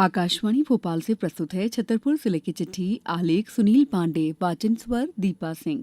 आकाशवाणी भोपाल से प्रस्तुत है छतरपुर जिले की चिट्ठी। आलेख सुनील पांडे, वाचन स्वर दीपा सिंह।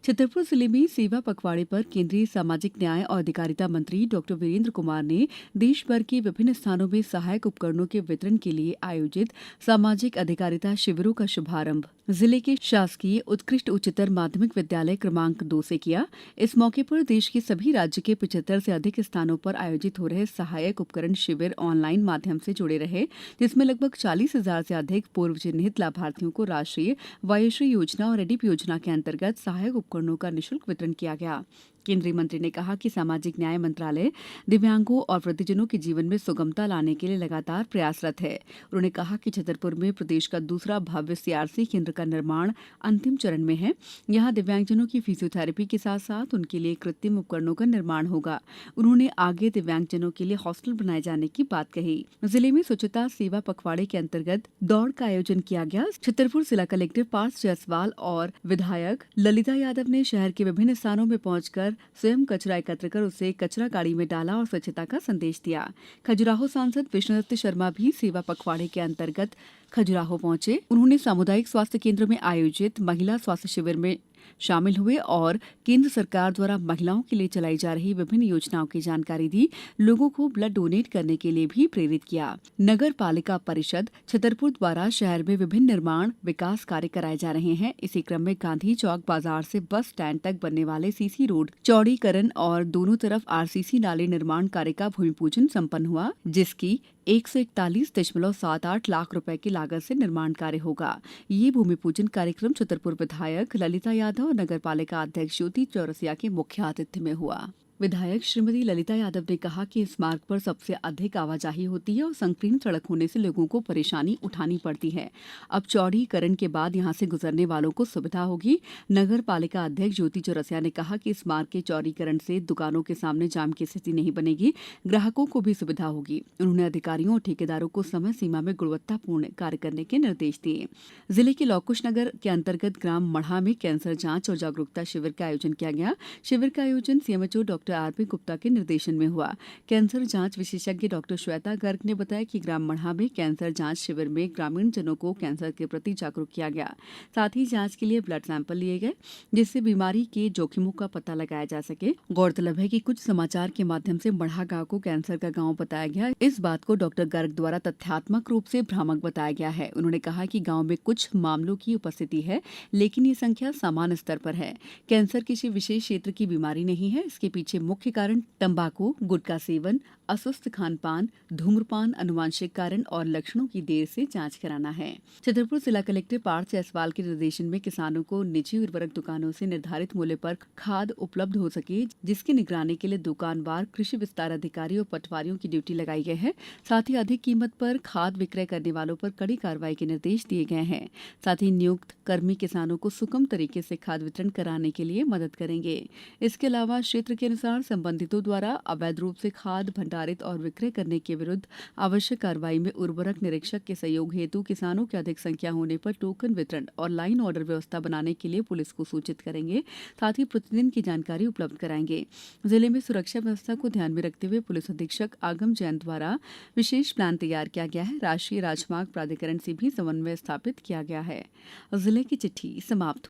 छतरपुर जिले में सेवा पखवाड़े पर केंद्रीय सामाजिक न्याय और अधिकारिता मंत्री डॉक्टर वीरेंद्र कुमार ने देश भर के विभिन्न स्थानों में सहायक उपकरणों के वितरण के लिए आयोजित सामाजिक अधिकारिता शिविरों का शुभारंभ जिले के शासकीय उत्कृष्ट उच्चतर माध्यमिक विद्यालय क्रमांक 2 से किया। इस मौके पर देश के सभी राज्य के 75 से अधिक स्थानों पर आयोजित हो रहे सहायक उपकरण शिविर ऑनलाइन माध्यम से जुड़े रहे, जिसमें लगभग 40,000 से अधिक पूर्व चिन्हित लाभार्थियों को राष्ट्रीय वयोश्री योजना और एडिप योजना के अंतर्गत सहायक उपकरणों का निःशुल्क वितरण किया गया। केंद्रीय मंत्री ने कहा कि सामाजिक न्याय मंत्रालय दिव्यांगों और वृद्धजनों के जीवन में सुगमता लाने के लिए लगातार प्रयासरत है। उन्होंने कहा कि छतरपुर में प्रदेश का दूसरा भव्य सीआरसी केंद्र का निर्माण अंतिम चरण में है। यहां दिव्यांगजनों की फिजियोथेरेपी के साथ साथ उनके लिए कृत्रिम उपकरणों का निर्माण होगा। उन्होंने आगे दिव्यांगजनों के लिए हॉस्टल बनाए जाने की बात कही। जिले में स्वच्छता सेवा पखवाड़े के अंतर्गत दौड़ का आयोजन किया गया। छतरपुर जिला कलेक्टर पार्थ जायसवाल और विधायक ललिता यादव ने शहर के विभिन्न स्थानों में पहुंचकर स्वयं कचरा एकत्र कर उसे कचरा गाड़ी में डाला और स्वच्छता का संदेश दिया। खजुराहो सांसद विष्णुदत्त शर्मा भी सेवा पखवाड़े के अंतर्गत खजुराहो पहुंचे। उन्होंने सामुदायिक स्वास्थ्य केंद्र में आयोजित महिला स्वास्थ्य शिविर में शामिल हुए और केंद्र सरकार द्वारा महिलाओं के लिए चलाई जा रही विभिन्न योजनाओं की जानकारी दी। लोगों को ब्लड डोनेट करने के लिए भी प्रेरित किया। नगर पालिका परिषद छतरपुर द्वारा शहर में विभिन्न निर्माण विकास कार्य कराए जा रहे हैं। इसी क्रम में गांधी चौक बाजार से बस स्टैंड तक बनने वाले सीसी रोड चौड़ीकरण और दोनों तरफ आरसीसी नाले निर्माण कार्य का भूमि पूजन संपन्न हुआ, जिसकी 141.78 लाख रुपए की लागत से निर्माण कार्य होगा। ये भूमि पूजन कार्यक्रम छतरपुर विधायक ललिता यादव और नगर पालिका अध्यक्ष ज्योति चौरसिया के मुख्य आतिथ्य में हुआ। विधायक श्रीमती ललिता यादव ने कहा कि इस मार्ग पर सबसे अधिक आवाजाही होती है और संकीर्ण सड़क होने से लोगों को परेशानी उठानी पड़ती है। अब चौड़ीकरण के बाद यहां से गुजरने वालों को सुविधा होगी। नगर पालिका अध्यक्ष ज्योति चौरसिया ने कहा कि इस मार्ग के चौड़ीकरण से दुकानों के सामने जाम की स्थिति नहीं बनेगी, ग्राहकों को भी सुविधा होगी। उन्होंने अधिकारियों और ठेकेदारों को समय सीमा में गुणवत्तापूर्ण कार्य करने के निर्देश दिए। जिले के लौकुश नगर के अंतर्गत ग्राम मढ़ा में कैंसर जांच और जागरूकता शिविर का आयोजन किया गया। शिविर का आयोजन सीएमएचओ डॉक्टर आरपी गुप्ता के निर्देशन में हुआ। कैंसर जांच विशेषज्ञ डॉक्टर श्वेता गर्ग ने बताया कि ग्राम मढ़ा में कैंसर जांच शिविर में ग्रामीण जनों को कैंसर के प्रति जागरूक किया गया। साथ ही जांच के लिए ब्लड सैंपल लिए गए, जिससे बीमारी के जोखिमों का पता लगाया जा सके। गौरतलब है कि कुछ समाचार के माध्यम से मढ़ा गांव को कैंसर का गांव बताया गया। इस बात को डॉक्टर गर्ग द्वारा तथ्यात्मक रूप से भ्रामक बताया गया है। उन्होंने कहा कि गांव में कुछ मामलों की उपस्थिति है, लेकिन ये संख्या सामान्य स्तर पर है। कैंसर किसी विशेष क्षेत्र की बीमारी नहीं है। इसके पीछे मुख्य कारण तंबाकू, गुटखा सेवन, अस्वस्थ खान पान, धूम्रपान, अनुवांशिक कारण और लक्षणों की देर से जांच कराना है। छतरपुर जिला कलेक्टर पार्थ जायसवाल के निर्देशन में किसानों को निजी उर्वरक दुकानों से निर्धारित मूल्य पर खाद उपलब्ध हो सके, जिसकी निगरानी के लिए दुकानवार कृषि विस्तार अधिकारी और पटवारियों की ड्यूटी लगाई गई है। साथ ही अधिक कीमत पर खाद विक्रय करने वालों पर कड़ी कार्रवाई के निर्देश दिए गए हैं। साथ ही नियुक्त कर्मी किसानों को सुगम तरीके से खाद वितरण कराने के लिए मदद करेंगे। इसके अलावा क्षेत्र के अनुसार संबंधितों द्वारा अवैध रूप से खाद भंडारित और विक्रय करने के विरुद्ध आवश्यक कार्रवाई में उर्वरक निरीक्षक के सहयोग हेतु किसानों की अधिक संख्या होने पर टोकन वितरण और लाइन ऑर्डर व्यवस्था बनाने के लिए पुलिस को सूचित करेंगे। साथ ही प्रतिदिन की जानकारी उपलब्ध कराएंगे। जिले में सुरक्षा व्यवस्था को ध्यान में रखते हुए पुलिस अधीक्षक आगम जैन द्वारा विशेष प्लान तैयार किया गया है। राष्ट्रीय राजमार्ग प्राधिकरण से भी समन्वय स्थापित किया गया है। जिले की चिट्ठी समाप्त।